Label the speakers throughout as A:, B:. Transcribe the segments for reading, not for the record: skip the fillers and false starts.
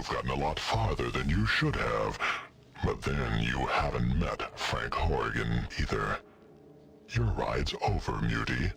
A: you've gotten a lot farther than you should have. But then you haven't met Frank Horrigan either. Your ride's over, Muty.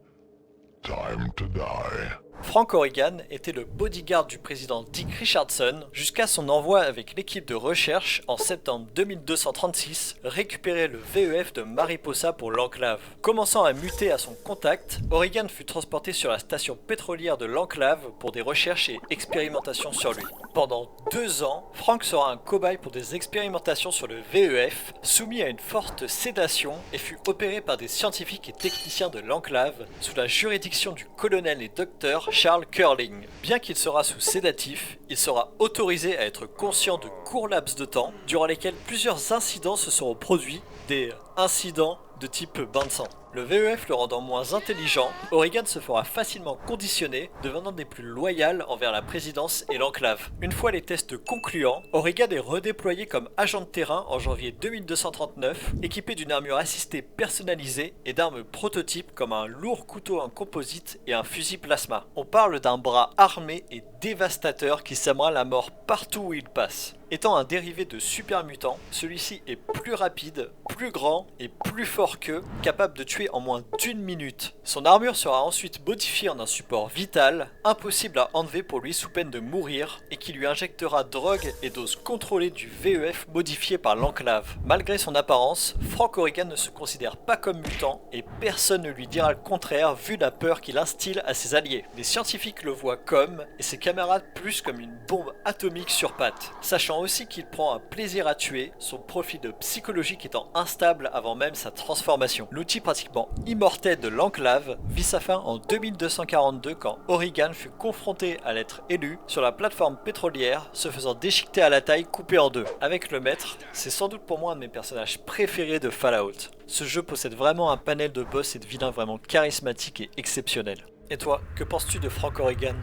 A: Time to die.
B: Frank Horrigan était le bodyguard du président Dick Richardson jusqu'à son envoi avec l'équipe de recherche en septembre 2236 récupérer le VEF de Mariposa pour l'enclave. Commençant à muter à son contact, Horrigan fut transporté sur la station pétrolière de l'enclave pour des recherches et expérimentations sur lui. Pendant 2 ans, Frank sera un cobaye pour des expérimentations sur le VEF, soumis à une forte sédation et fut opéré par des scientifiques et techniciens de l'enclave sous la juridiction du colonel et docteur Charles Curling. Bien qu'il sera sous sédatif, il sera autorisé à être conscient de courts laps de temps durant lesquels plusieurs incidents se seront produits, des incidents de type bain de sang. Le VEF le rendant moins intelligent, Horrigan se fera facilement conditionner, devenant des plus loyales envers la présidence et l'enclave. Une fois les tests concluants, Horrigan est redéployé comme agent de terrain en janvier 2239, équipé d'une armure assistée personnalisée et d'armes prototypes comme un lourd couteau en composite et un fusil plasma. On parle d'un bras armé et dévastateur qui sèmera la mort partout où il passe. Étant un dérivé de super mutant, celui-ci est plus rapide, plus grand et plus fort qu'eux, capable de tuer en moins d'1 minute. Son armure sera ensuite modifiée en un support vital, impossible à enlever pour lui sous peine de mourir, et qui lui injectera drogue et doses contrôlées du VEF modifié par l'enclave. Malgré son apparence, Frank Horrigan ne se considère pas comme mutant, et personne ne lui dira le contraire vu la peur qu'il instille à ses alliés. Les scientifiques le voient comme, et ses camarades plus comme une bombe atomique sur pattes. Sachant aussi qu'il prend un plaisir à tuer, son profil de psychologique étant instable avant même sa transformation. L'outil pratiquement immortel de l'enclave vit sa fin en 2242 quand Horrigan fut confronté à l'être élu sur la plateforme pétrolière, se faisant déchiqueter à la taille coupée en deux. Avec le maître, c'est sans doute pour moi un de mes personnages préférés de Fallout. Ce jeu possède vraiment un panel de boss et de vilains vraiment charismatiques et exceptionnels. Et toi, que penses-tu de Frank Horrigan ?